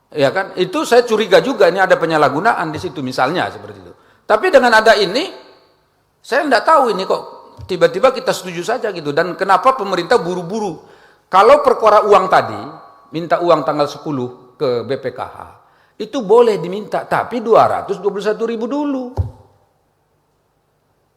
Ya kan? Itu saya curiga juga ini ada penyalahgunaan di situ misalnya seperti itu. Tapi dengan ada ini, saya tidak tahu ini kok tiba-tiba kita setuju saja gitu. Dan kenapa pemerintah buru-buru? Kalau perkara uang tadi, minta uang tanggal 10 ke BPKH, itu boleh diminta, tapi 221.000 dulu.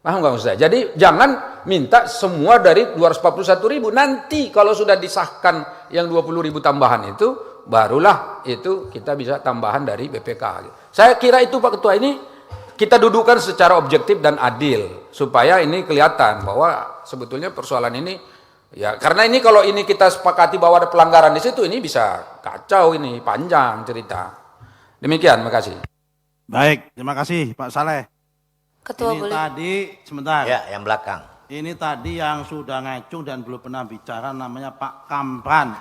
Paham nggak maksud saya? Jadi jangan minta semua dari 241.000. Nanti kalau sudah disahkan yang 20.000 tambahan itu, barulah itu kita bisa tambahan dari BPKH. Saya kira itu Pak Ketua, ini kita dudukkan secara objektif dan adil supaya ini kelihatan bahwa sebetulnya persoalan ini ya, karena ini kalau ini kita sepakati bahwa ada pelanggaran di situ, ini bisa kacau, ini panjang cerita. Demikian, makasih. Baik, terima kasih Pak Saleh. Ketua Ini boleh. tadi sebentar. Ya, yang belakang. Ini tadi yang sudah ngacung dan belum pernah bicara namanya Pak Kamran.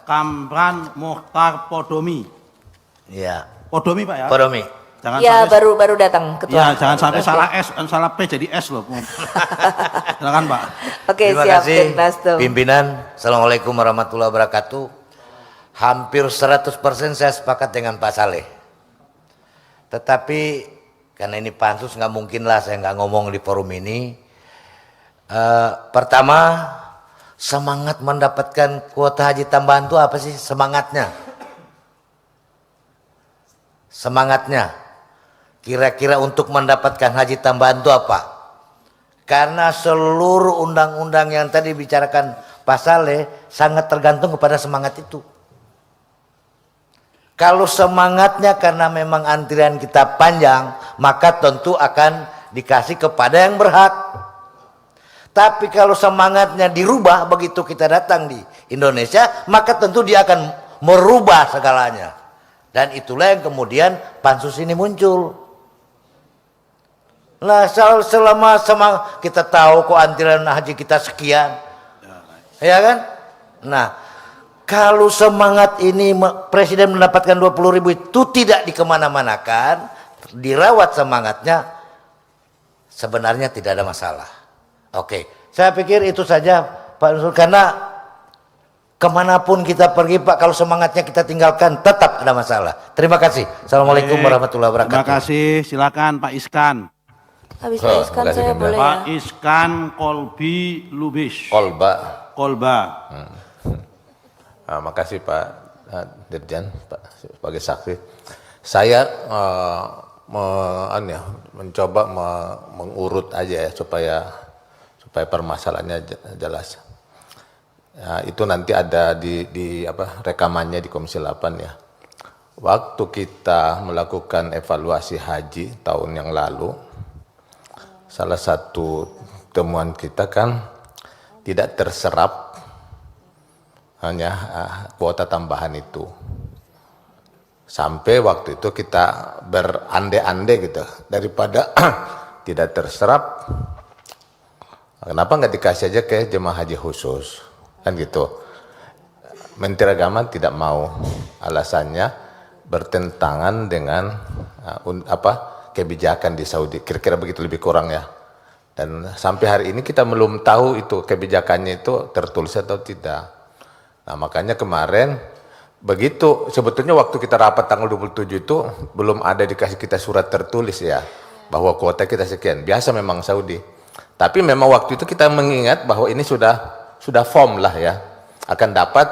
Kamran Mukhtar Podomi. Iya. Podomi Pak ya? Podomi. Jangan Ya sampai, baru datang Ketua. ya jangan sampai salah S, salah P jadi S loh. Silakan Pak. Oke, Terima siap. kasih Nasdem. pimpinan. Assalamualaikum warahmatullahi wabarakatuh. Hampir 100% saya sepakat dengan Pak Saleh. Tetapi karena ini pansus nggak mungkin lah saya nggak ngomong di forum ini. Pertama, semangat mendapatkan kuota haji tambahan itu apa sih semangatnya? Semangatnya kira-kira untuk mendapatkan haji tambahan itu apa? Karena seluruh undang-undang yang tadi bicarakan Pak Saleh sangat tergantung kepada semangat itu. Kalau semangatnya karena memang antrian kita panjang, maka tentu akan dikasih kepada yang berhak. Tapi kalau semangatnya dirubah begitu kita datang di Indonesia, maka tentu dia akan merubah segalanya. Dan itulah yang kemudian pansus ini muncul. Nah, selama kita tahu kok antrian haji kita sekian, ya kan? Nah, kalau semangat ini Presiden mendapatkan 20.000 itu tidak dikemana-manakan, dirawat semangatnya, sebenarnya tidak ada masalah. Oke, saya pikir itu saja Pak Nusron, karena kemanapun kita pergi Pak, kalau semangatnya kita tinggalkan tetap ada masalah. Terima kasih. Assalamualaikum warahmatullahi wabarakatuh. Terima kasih. Silakan Pak Iskan. Habis Pak Iskan saya boleh ya. Pak Iskan Kolbi Lubis. Kolba. Makasih Pak Dirjen, Pak sebagai saksi. Saya mencoba mengurut aja ya supaya permasalahannya jelas. Ya, itu nanti ada di rekamannya di Komisi 8 ya. Waktu kita melakukan evaluasi haji tahun yang lalu, salah satu temuan kita kan tidak terserap hanya kuota tambahan itu. Sampai waktu itu kita berandai-andai gitu, daripada tidak terserap, kenapa nggak dikasih aja ke jemaah haji khusus, kan gitu. Menteri Agama tidak mau, alasannya bertentangan dengan kebijakan di Saudi, kira-kira begitu lebih kurang ya. Dan sampai hari ini kita belum tahu itu kebijakannya itu tertulis atau tidak. Nah, makanya kemarin begitu, sebetulnya waktu kita rapat tanggal 27 itu belum ada dikasih kita surat tertulis ya, bahwa kuota kita sekian. Biasa memang Saudi. Tapi memang waktu itu kita mengingat bahwa ini sudah form lah ya, akan dapat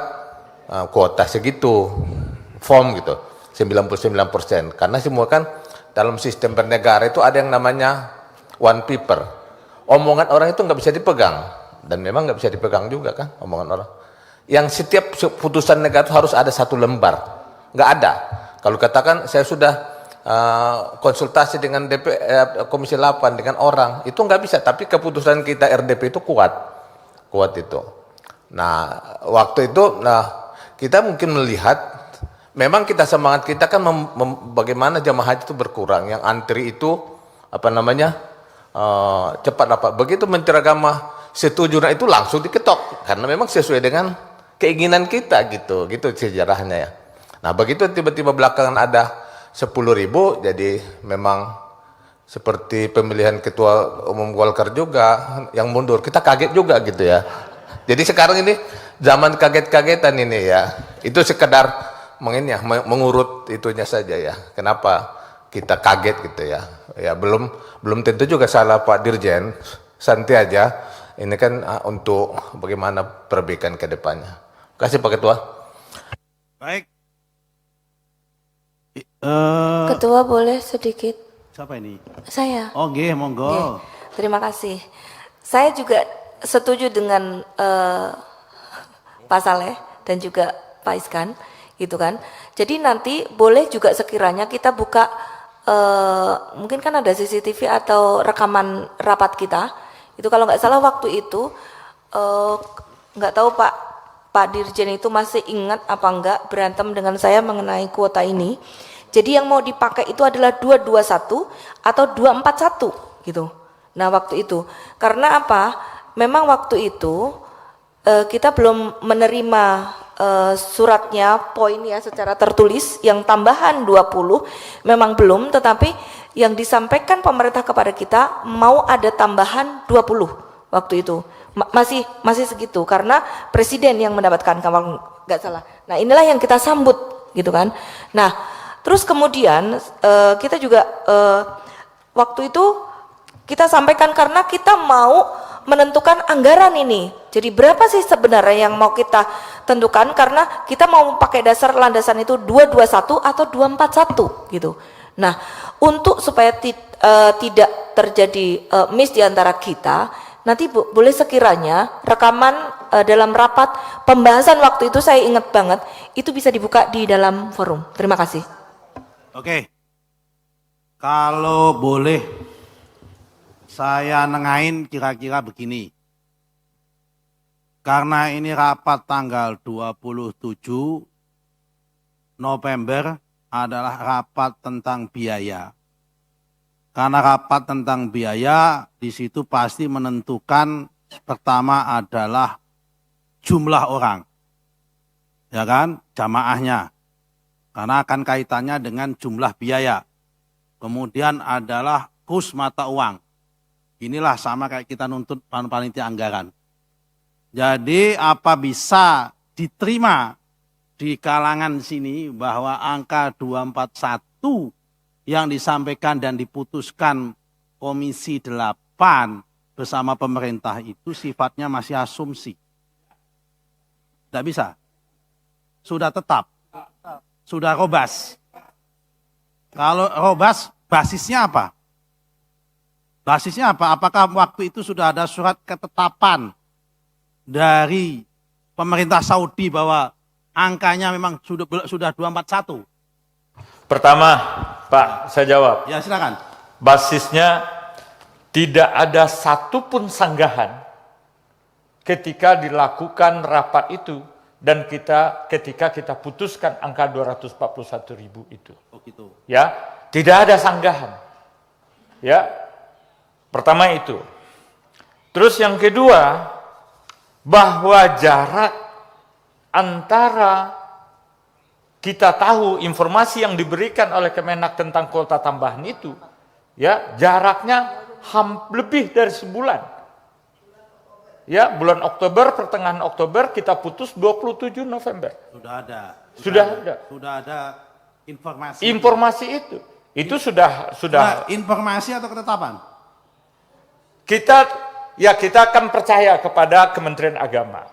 kuota segitu, form gitu, 99%. Karena semua kan dalam sistem bernegara itu ada yang namanya one paper. Omongan orang itu nggak bisa dipegang, dan memang nggak bisa dipegang juga kan omongan orang. Yang setiap putusan negara itu harus ada satu lembar, nggak ada. Kalau katakan saya sudah konsultasi dengan Komisi 8 dengan orang, itu nggak bisa. Tapi keputusan kita RDP itu kuat itu. Nah waktu itu, kita mungkin melihat, memang kita semangat kita kan bagaimana jamaah haji itu berkurang, yang antri itu cepat. Begitu Menteri Agama setuju, nah itu langsung diketok karena memang sesuai dengan keinginan kita gitu sejarahnya ya. Nah begitu tiba-tiba belakangan ada 10.000, jadi memang seperti pemilihan ketua umum Golkar juga yang mundur, kita kaget juga gitu ya. Jadi sekarang ini zaman kaget-kagetan ini ya, itu sekedar mengurut itunya saja ya. Kenapa kita kaget gitu ya? Ya belum tentu juga salah Pak Dirjen. Santai aja. Ini kan untuk bagaimana perbaikan ke depannya. Terima kasih Pak Ketua. Baik. Ketua boleh sedikit? Siapa ini? Saya. Oh, nggih, monggo. Oke, terima kasih. Saya juga setuju dengan Pak Saleh dan juga Pak Iskan, gitu kan. Jadi nanti boleh juga sekiranya kita buka, mungkin kan ada CCTV atau rekaman rapat kita. Itu kalau nggak salah waktu itu, nggak tahu Pak Dirjen itu masih ingat apa enggak berantem dengan saya mengenai kuota ini. Jadi yang mau dipakai itu adalah 221 atau 241 gitu. Nah waktu itu, karena apa? Memang waktu itu kita belum menerima suratnya poin ya secara tertulis yang tambahan 20 memang belum, tetapi yang disampaikan pemerintah kepada kita mau ada tambahan 20 waktu itu. Masih segitu karena presiden yang mendapatkan kalau nggak salah. Nah inilah yang kita sambut gitu kan. Nah terus kemudian kita juga waktu itu kita sampaikan karena kita mau menentukan anggaran ini. Jadi berapa sih sebenarnya yang mau kita tentukan karena kita mau pakai dasar landasan itu 221 atau 241 gitu. Nah, untuk supaya tidak terjadi miss di antara kita, nanti boleh sekiranya rekaman dalam rapat pembahasan waktu itu saya ingat banget itu bisa dibuka di dalam forum. Terima kasih. Oke. Kalau boleh saya nengahin kira-kira begini. Karena ini rapat tanggal 27 November adalah rapat tentang biaya. Karena rapat tentang biaya di situ pasti menentukan pertama adalah jumlah orang. Ya kan? Jamaahnya. Karena akan kaitannya dengan jumlah biaya. Kemudian adalah kurs mata uang. Inilah sama kayak kita nuntut panitia anggaran. Jadi apa bisa diterima di kalangan sini bahwa angka 241 yang disampaikan dan diputuskan Komisi 8 bersama pemerintah itu sifatnya masih asumsi. Tidak bisa. Sudah tetap. Sudah robas. Kalau robas, basisnya apa? Basisnya apa? Apakah waktu itu sudah ada surat ketetapan dari pemerintah Saudi bahwa angkanya memang sudah 241? Pertama, Pak, saya jawab. Ya, silakan. Basisnya tidak ada satupun sanggahan ketika dilakukan rapat itu dan ketika kita putuskan angka 241.000 itu. Oh gitu. Ya, tidak ada sanggahan. Ya. Pertama itu. Terus yang kedua, bahwa jarak antara kita tahu informasi yang diberikan oleh Kemenak tentang kuota tambahan itu, ya jaraknya lebih dari sebulan. Ya, bulan Oktober, pertengahan Oktober kita putus 27 November. Sudah ada informasi. Informasi itu. Itu sudah informasi atau ketetapan? Kita akan percaya kepada Kementerian Agama.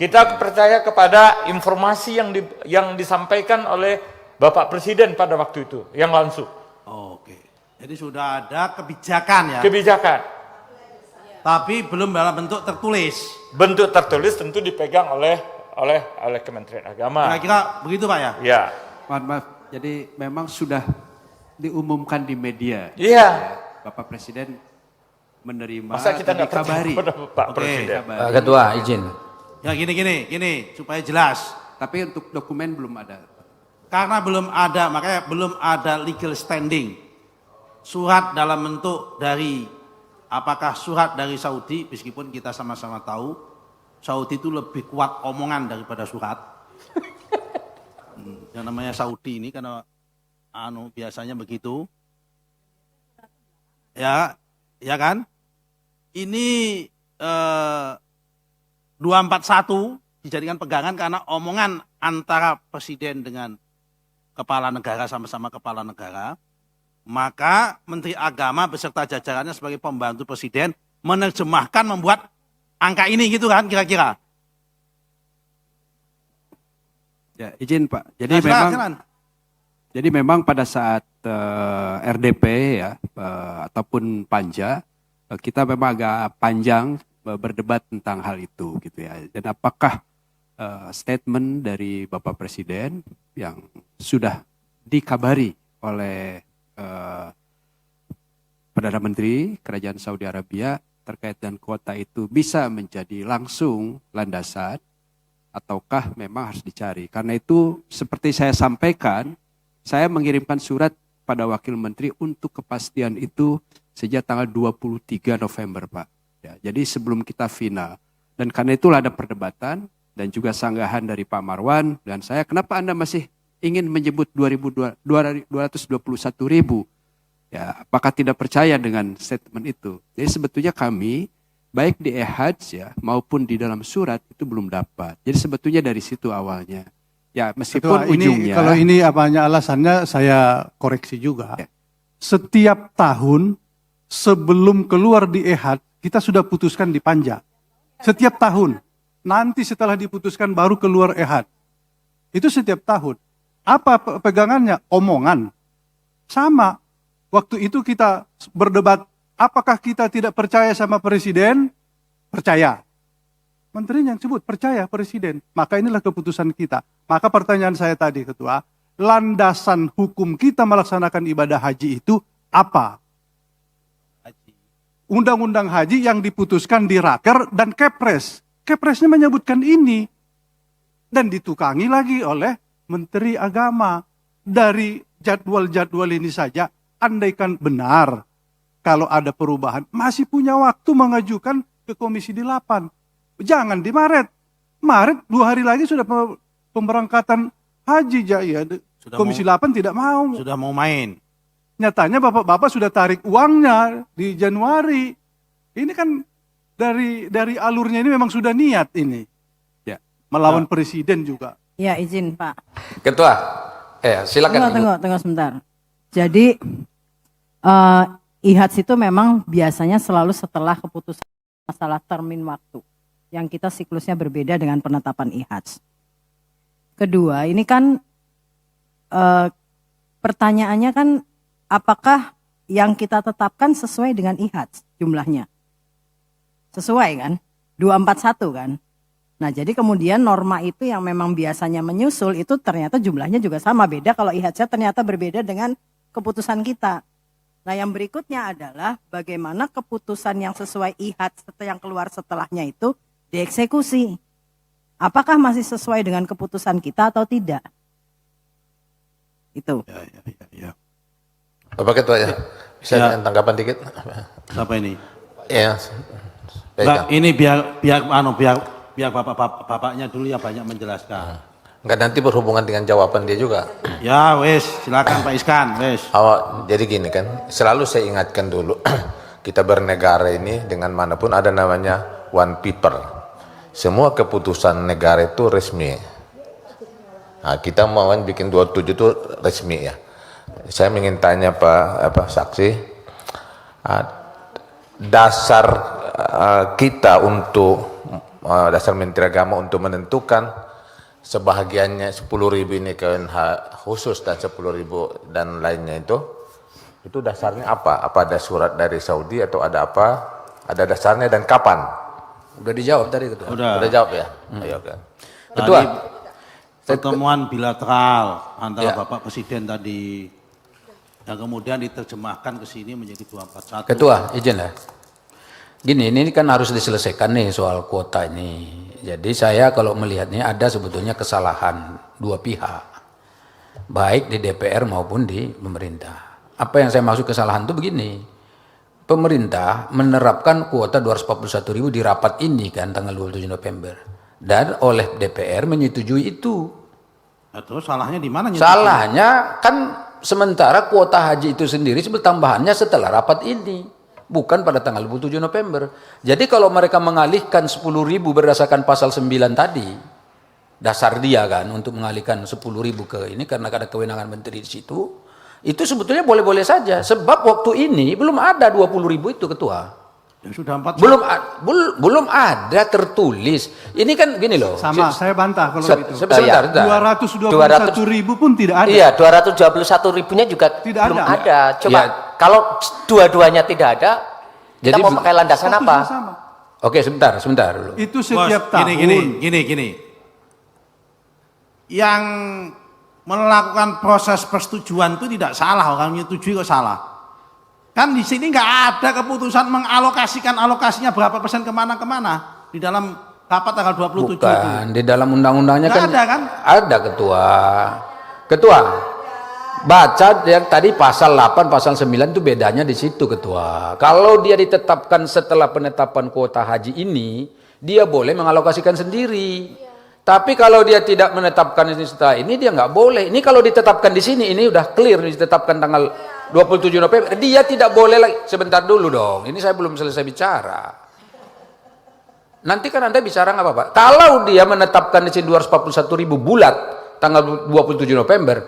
Kita percaya kepada informasi yang disampaikan oleh Bapak Presiden pada waktu itu, yang langsung. Oh, oke. Jadi sudah ada kebijakan ya? Kebijakan. Tapi belum dalam bentuk tertulis. Bentuk tertulis tentu dipegang oleh Kementerian Agama. Kira-kira begitu Pak ya? Ya. Maaf, jadi memang sudah diumumkan di media. Iya. Bapak Presiden menerima. Masa kita nggak dikabari percaya pada Pak Presiden? Iya. Ketua izin. Ya gini, supaya jelas. Tapi untuk dokumen belum ada. Karena belum ada, makanya belum ada legal standing. Surat dalam bentuk dari, apakah surat dari Saudi, meskipun kita sama-sama tahu, Saudi itu lebih kuat omongan daripada surat. Yang namanya Saudi ini, karena biasanya begitu. Ya kan? Ini 241 dijadikan pegangan karena omongan antara presiden dengan kepala negara, sama-sama kepala negara, maka Menteri Agama beserta jajarannya sebagai pembantu presiden menerjemahkan, membuat angka ini gitu kan kira-kira. Ya, izin Pak. Nah, silakan. Jadi memang pada saat RDP ya ataupun Panja, kita memang agak panjang berdebat tentang hal itu gitu ya. Dan apakah statement dari Bapak Presiden yang sudah dikabari oleh Perdana Menteri Kerajaan Saudi Arabia terkait dengan kuota itu bisa menjadi langsung landasan ataukah memang harus dicari. Karena itu seperti saya sampaikan, saya mengirimkan surat pada Wakil Menteri untuk kepastian itu sejak tanggal 23 November Pak. Ya, jadi sebelum kita final. Dan karena itulah ada perdebatan dan juga sanggahan dari Pak Marwan dan saya, kenapa Anda masih ingin menyebut 221.000? Ya, apakah tidak percaya dengan statement itu? Jadi sebetulnya kami baik di e-Hajj ya maupun di dalam surat itu belum dapat. Jadi sebetulnya dari situ awalnya. Ya meskipun Ketua, ujungnya. Kalau ini apanya alasannya saya koreksi juga. Ya. Setiap tahun sebelum keluar di e-Hajj kita sudah putuskan di Panja. Setiap tahun. Nanti setelah diputuskan baru keluar e-Hajj. Itu setiap tahun. Apa pegangannya? Omongan. Sama. Waktu itu kita berdebat, apakah kita tidak percaya sama presiden? Percaya. Menteri yang sebut percaya presiden. Maka inilah keputusan kita. Maka pertanyaan saya tadi Ketua, landasan hukum kita melaksanakan ibadah haji itu apa? Undang-undang haji yang diputuskan di Raker dan Kepres. Kepresnya menyebutkan ini. Dan ditukangi lagi oleh Menteri Agama. Dari jadwal-jadwal ini saja, andaikan benar kalau ada perubahan, masih punya waktu mengajukan ke Komisi 8. Jangan di Maret. Maret 2 hari lagi sudah pemberangkatan haji. Ya, Komisi 8 tidak mau. Sudah mau main. Nyatanya bapak-bapak sudah tarik uangnya di Januari. Ini kan dari alurnya ini memang sudah niat ini. Ya. Melawan presiden juga. Ya izin Pak. Ketua, silakan. Tunggu sebentar. Jadi IHADS itu memang biasanya selalu setelah keputusan masalah termin waktu. Yang kita siklusnya berbeda dengan penetapan IHADS. Kedua, ini kan pertanyaannya kan apakah yang kita tetapkan sesuai dengan IHADS jumlahnya? Sesuai kan? 241 kan? Nah jadi kemudian norma itu yang memang biasanya menyusul itu ternyata jumlahnya juga sama. Beda kalau IHADS-nya ternyata berbeda dengan keputusan kita. Nah yang berikutnya adalah bagaimana keputusan yang sesuai IHADS yang keluar setelahnya itu dieksekusi. Apakah masih sesuai dengan keputusan kita atau tidak? Itu. Ya. Bapak Ketua ya, bisa Ya. tanggapan dikit? Apa ini? Ya, Mbak, ini biar bapaknya dulu yang banyak menjelaskan. Enggak, nanti berhubungan dengan jawaban dia juga. Ya wes, silakan Pak Iskan, wes. Jadi gini kan, selalu saya ingatkan dulu, kita bernegara ini dengan manapun ada namanya one paper. Semua keputusan negara itu resmi. Nah, kita mau bikin 27 itu resmi ya. Saya ingin tanya Pak saksi, dasar kita untuk dasar Menteri Agama untuk menentukan sebahagiannya 10.000 ini KWH khusus dan 10.000 dan lainnya itu dasarnya apa? Apa ada surat dari Saudi atau ada apa? Ada dasarnya dan kapan? Udah dijawab tadi Ketua. Udah jawab ya? Ayo kan. Ketua. Pertemuan bilateral antara Ya. Bapak Presiden tadi yang kemudian diterjemahkan ke sini menjadi 241. Ketua, izin lah. Gini, ini kan harus diselesaikan nih soal kuota ini. Jadi saya kalau melihatnya ada sebetulnya kesalahan dua pihak. Baik di DPR maupun di pemerintah. Apa yang saya maksud kesalahan itu begini. Pemerintah menerapkan kuota 241.000 di rapat ini kan tanggal 27 November. Dan oleh DPR menyetujui itu. Nah, terus salahnya di mana? Salahnya kan sementara kuota haji itu sendiri tambahannya setelah rapat ini. Bukan pada tanggal 27 November. Jadi kalau mereka mengalihkan 10.000 berdasarkan pasal 9 tadi, dasar dia kan untuk mengalihkan 10.000 ke ini karena ada kewenangan menteri di situ. Itu sebetulnya boleh-boleh saja sebab waktu ini belum ada 20.000 itu ketua. Ya sudah 4. Belum ada tertulis. Ini kan gini loh. Sama, saya bantah kalau itu. Sebentar. 221.000 pun tidak ada. Iya, 221.000-nya juga Tidak belum ada. ada. Coba Ya. kalau dua-duanya tidak ada, kita Jadi mau pakai landasan Statusnya apa? sama. Oke, sebentar dulu. Itu Bos, setiap tahun. Gini. Yang melakukan proses persetujuan itu tidak salah, orang menyetujui kok salah. Kan di sini nggak ada keputusan mengalokasikan alokasinya berapa persen kemana di dalam rapat tanggal 27 itu. Bukan, di dalam undang-undangnya Nggak kan ada, kan? ada ketua. Baca yang tadi pasal 8, pasal 9 itu bedanya di situ ketua. Kalau dia ditetapkan setelah penetapan kuota haji ini, dia boleh mengalokasikan sendiri. Tapi kalau dia tidak menetapkan ini setelah ini, dia nggak boleh. Ini kalau ditetapkan di sini, ini udah clear, ditetapkan tanggal 27 November, dia tidak boleh lagi. Sebentar dulu dong, ini saya belum selesai bicara. Nanti kan Anda bicara nggak apa-apa. Kalau dia menetapkan di sini 241.000 bulat tanggal 27 November,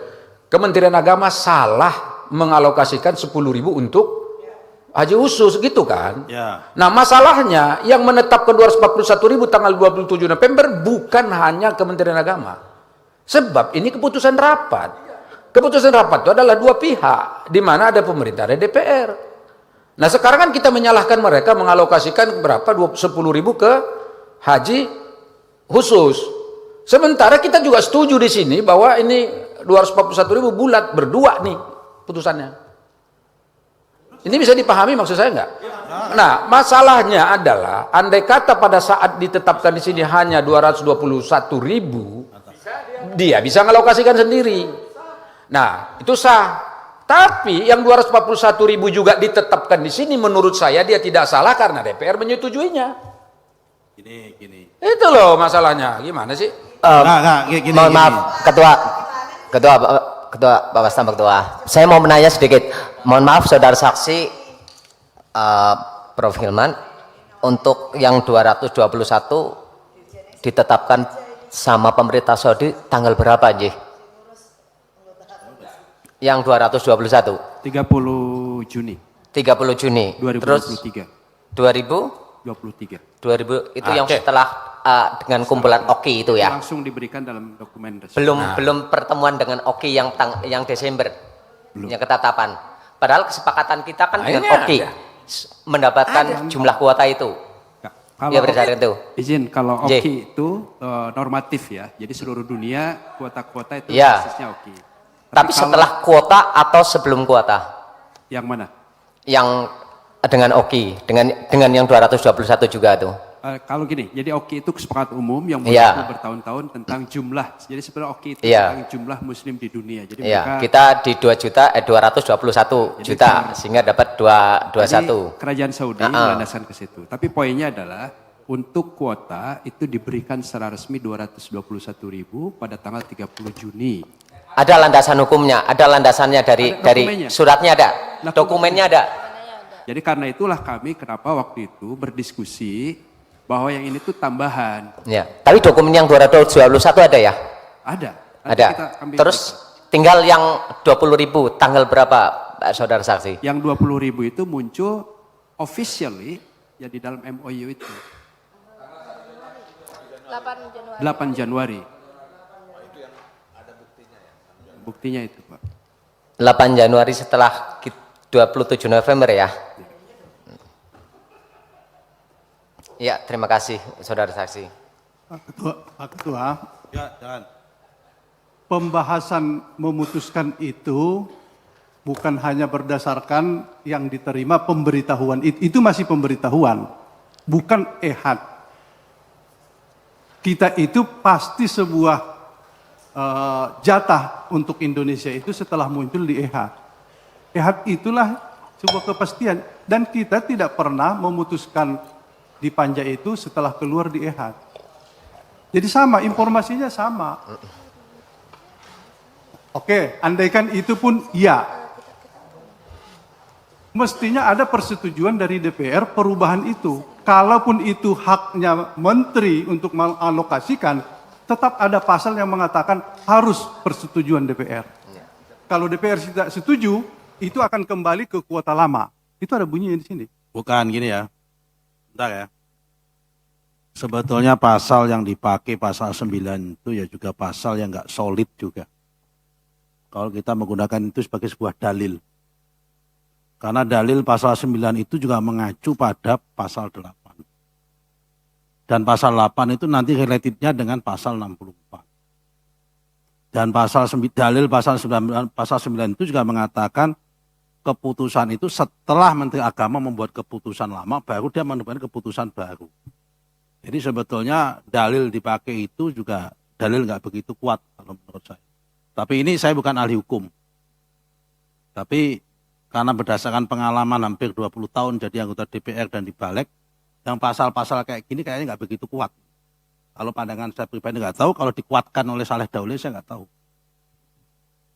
Kementerian Agama salah mengalokasikan 10.000 untuk haji khusus gitu kan. Ya. Nah masalahnya yang menetapkan 241.000 tanggal 27 November bukan hanya Kementerian Agama. Sebab ini keputusan rapat. Keputusan rapat itu adalah dua pihak, di mana ada pemerintah, ada DPR. Nah sekarang kan kita menyalahkan mereka mengalokasikan berapa 10.000 ke haji khusus. Sementara kita juga setuju di sini bahwa ini 241.000 bulat berdua nih putusannya. Ini bisa dipahami maksud saya enggak? Nah masalahnya adalah andai kata pada saat ditetapkan di sini hanya 221.000, dia bisa mengalokasikan sendiri. Nah, itu sah. Tapi yang 241.000 juga ditetapkan di sini menurut saya dia tidak salah karena DPR menyetujuinya. Gini. Itu loh masalahnya. Gimana sih? Gini. Mohon maaf, Ketua Bapak Stambak Ketua. Saya mau menanya sedikit. Mohon maaf saudara saksi Prof. Hilman, untuk yang 221 ditetapkan sama pemerintah Saudi tanggal berapa, Nji? Yang 221 30 Juni 30 Juni 2023. Terus 2000 itu yang Oke. setelah dengan kumpulan OKI itu ya. Langsung diberikan dalam dokumen resmi. Belum pertemuan dengan OKI yang Desember. Yang ketetapan. Padahal kesepakatan kita kan Nah, dengan ini OKI ada. mendapatkan jumlah kuota itu. Kalau Ya berdasarkan itu. izin, kalau J. OKI itu normatif ya. Jadi seluruh dunia kuota-kuota itu Ya. basisnya OKI. Tapi kalau setelah kuota atau sebelum kuota? yang mana? Yang dengan OKI, dengan yang 221 juga tuh. Kalau gini, jadi OKI itu kesepakatan umum yang Iya. berlaku bertahun-tahun tentang jumlah. Jadi sebenarnya OKI itu Iya. tentang jumlah muslim di dunia. Jadi Iya, mereka kita di 221 Jadi juta kan- sehingga dapat 221. Jadi kerajaan Saudi melandaskan ke situ. Tapi poinnya adalah untuk kuota itu diberikan secara resmi 221.000 pada tanggal 30 Juni. Ada landasan hukumnya, ada landasannya dari Ada dokumennya. suratnya ada, Nah, dokumennya ada. Jadi karena itulah kami kenapa waktu itu berdiskusi bahwa yang ini tuh tambahan. Ya, tapi dokumen yang 221 ada ya? Ada. Nanti Ada. kami Terus berikan. tinggal yang 20.000 tanggal berapa, Pak Saudara Saksi? Yang 20.000 itu muncul officially ya di dalam MOU itu. 8 Januari. Buktinya itu, Pak. 8 Januari setelah 27 November ya? Ya, terima kasih Saudara Saksi. Pak Ketua, Ya, jangan. pembahasan memutuskan itu bukan hanya berdasarkan yang diterima pemberitahuan. Itu masih pemberitahuan, bukan ehad. Kita itu pasti sebuah jatah untuk Indonesia itu setelah muncul di ehad. Ehad itulah sebuah kepastian dan kita tidak pernah memutuskan di panja itu setelah keluar di ehad. Jadi sama, informasinya sama. Oke, andaikan itu pun iya. Mestinya ada persetujuan dari DPR perubahan itu. Kalaupun itu haknya menteri untuk mengalokasikan, tetap ada pasal yang mengatakan harus persetujuan DPR. Kalau DPR tidak setuju, itu akan kembali ke kuota lama. Itu ada bunyinya di sini. Bukan gini ya. Bentar ya. Sebetulnya pasal yang dipakai pasal 9 itu ya juga pasal yang nggak solid juga. Kalau kita menggunakan itu sebagai sebuah dalil. Karena dalil pasal 9 itu juga mengacu pada pasal 8. Dan pasal 8 itu nanti relatednya dengan pasal 64. Dan dalil pasal 9 itu juga mengatakan keputusan itu setelah Menteri Agama membuat keputusan lama, baru dia menentukan keputusan baru. Jadi sebetulnya dalil dipakai itu juga dalil nggak begitu kuat kalau menurut saya. Tapi ini saya bukan ahli hukum. Tapi karena berdasarkan pengalaman hampir 20 tahun jadi anggota DPR dan dibalik, yang pasal-pasal kayak gini kayaknya nggak begitu kuat. Kalau pandangan saya pribadi nggak tahu, kalau dikuatkan oleh Saleh Daule saya nggak tahu.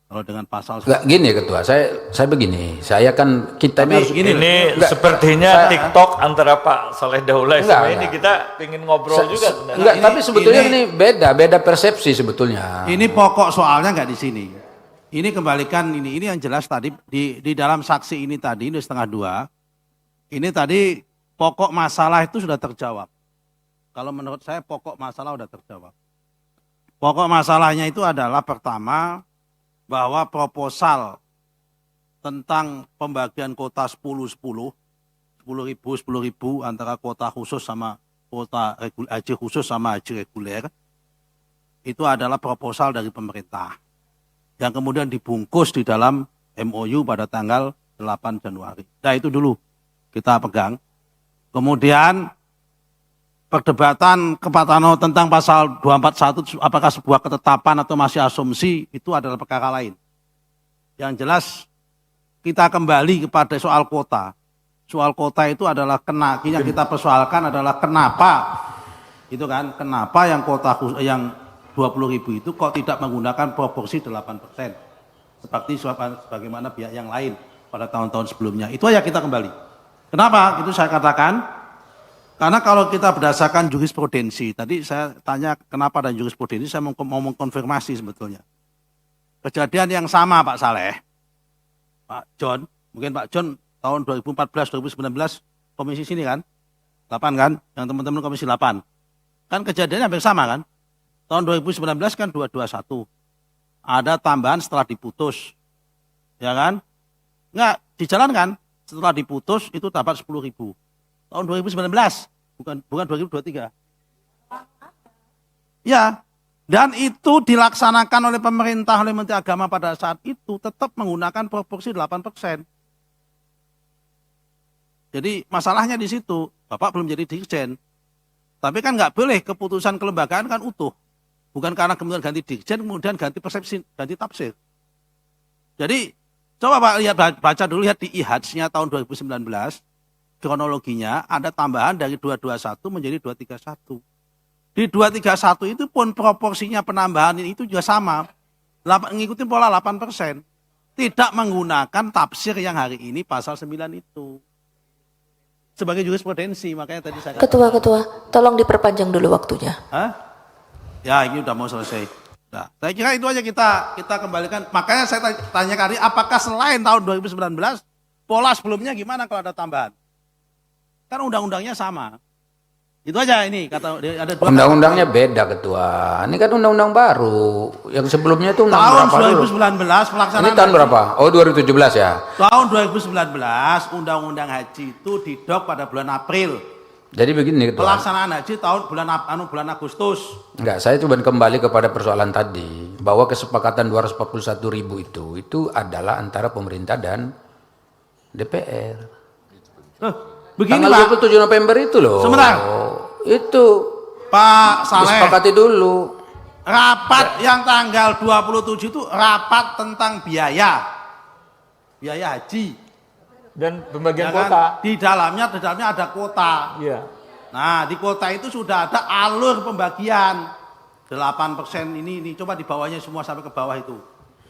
Kalau dengan pasal Enggak gini Ketua, saya begini, saya kan kita Tapi harus gini Ini Enggak, sepertinya saya- TikTok antara Pak Saleh Daulay Enggak, sama ini enggak. kita ingin ngobrol juga sebenarnya. Enggak, tapi sebetulnya ini- ini beda persepsi sebetulnya. ini pokok soalnya nggak di sini. Ini kembalikan ini yang jelas tadi di dalam saksi ini tadi ini 1:30. Ini tadi pokok masalah itu sudah terjawab. Kalau menurut saya pokok masalah sudah terjawab. Pokok masalahnya itu adalah pertama bahwa proposal tentang pembagian kuota 10.000 antara kuota khusus sama kuota haji khusus sama haji reguler itu adalah proposal dari pemerintah yang kemudian dibungkus di dalam MOU pada tanggal 8 Januari. Nah itu dulu kita pegang. Kemudian perdebatan Kepatano tentang pasal 241 apakah sebuah ketetapan atau masih asumsi itu adalah perkara lain. Yang jelas kita kembali kepada soal kuota. Soal kuota itu adalah yang kita persoalkan adalah kenapa itu kan, kenapa yang kuota yang 20.000 itu kok tidak menggunakan proporsi 8% seperti sebagaimana pihak yang lain pada tahun-tahun sebelumnya. Itu aja kita kembali. Kenapa? Itu saya katakan karena kalau kita berdasarkan jurisprudensi, tadi saya tanya kenapa ada jurisprudensi, saya mau mengkonfirmasi sebetulnya. Kejadian yang sama Pak Saleh, Pak John, mungkin Pak John tahun 2014-2019 komisi sini kan, 8 kan, yang teman-teman komisi 8. Kan kejadiannya hampir sama kan, tahun 2019 kan 221, ada tambahan setelah diputus, ya kan, enggak dijalankan, setelah diputus itu dapat 10.000. Tahun 2019, bukan 2023. Ya, dan itu dilaksanakan oleh pemerintah, oleh Menteri Agama pada saat itu tetap menggunakan proporsi 8%. Jadi masalahnya di situ, Bapak belum jadi dirjen. Tapi kan nggak boleh keputusan kelembagaan kan utuh. Bukan karena kemudian ganti dirjen, kemudian ganti persepsi, ganti tafsir. Jadi coba Pak lihat, baca dulu lihat di IHADS-nya tahun 2019. Kronologinya ada tambahan dari 221 menjadi 231. Di 231 itu pun proporsinya penambahan itu juga sama. Mengikuti pola 8%. Tidak menggunakan tafsir yang hari ini pasal 9 itu. Sebagai jurisprudensi, makanya tadi saya katakan. Ketua, tolong diperpanjang dulu waktunya. Hah? Ya ini udah mau selesai. Nah, saya kira itu aja kita kembalikan. Makanya saya tanya tadi, apakah selain tahun 2019, pola sebelumnya gimana kalau ada tambahan? Kan undang-undangnya sama. Itu aja ini kata ada dua. Undang-undangnya beda Ketua. Ini kan undang-undang baru. Yang sebelumnya itu Tahun berapa dulu? 2019 pelaksanaan. Ini tahun berapa? Oh 2017 ya. Tahun 2019 undang-undang haji itu didok pada bulan April. Jadi begini Ketua. Pelaksanaan haji tahun bulan Agustus. Enggak, saya coba kembali kepada persoalan tadi bahwa kesepakatan 241.000 itu adalah antara pemerintah dan DPR. Begini Tanggal Pak. 27 November itu loh. Sebentar. Itu Pak Saleh. disepakati dulu. Rapat yang tanggal 27 itu rapat tentang biaya haji. Dan pembagian Ya kan? kuota. Di dalamnya ada kuota. Iya. Nah, di kuota itu sudah ada alur pembagian. 8% ini coba di bawahnya semua sampai ke bawah itu.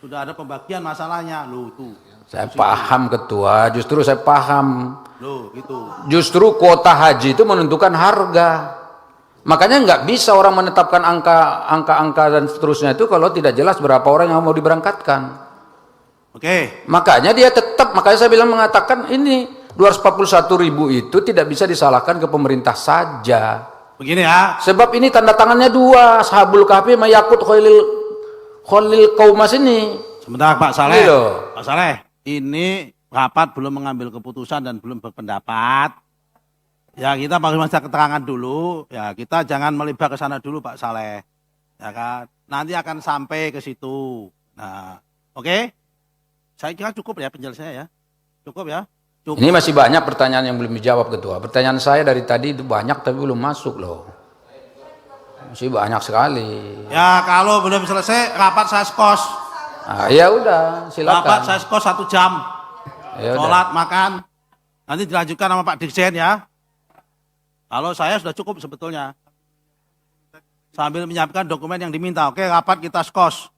Sudah ada pembagian masalahnya. Loh tuh. Saya paham Ketua, justru saya paham. Loh, gitu. Justru kuota haji itu menentukan harga. Makanya nggak bisa orang menetapkan angka dan seterusnya itu kalau tidak jelas berapa orang yang mau diberangkatkan. Oke. Makanya dia tetap, makanya saya bilang mengatakan ini 241.000 itu tidak bisa disalahkan ke pemerintah saja. Begini ya. Sebab ini tanda tangannya dua, Ashabul Kahfi sama Yakut Khalil Qaumas ini. Sebentar Pak Saleh. Ini loh. Pak Saleh, ini rapat belum mengambil keputusan dan belum berpendapat. Ya kita baru masa keterangan dulu, ya kita jangan melebar ke sana dulu Pak Saleh. Ya kan, nanti akan sampai ke situ. Nah, oke. Saya kira cukup ya penjelasannya ya. Cukup ya. Cukup. Ini masih banyak pertanyaan yang belum dijawab Ketua. Pertanyaan saya dari tadi itu banyak tapi belum masuk loh. Masih banyak sekali. Ya kalau belum selesai rapat saya skos. Ah, ya udah, silakan. Rapat saya skos 1 jam. Ya udah. Sholat, makan. Nanti dilanjutkan sama Pak Dirjen ya. Kalau saya sudah cukup sebetulnya. Sambil menyiapkan dokumen yang diminta. Oke, rapat kita skos.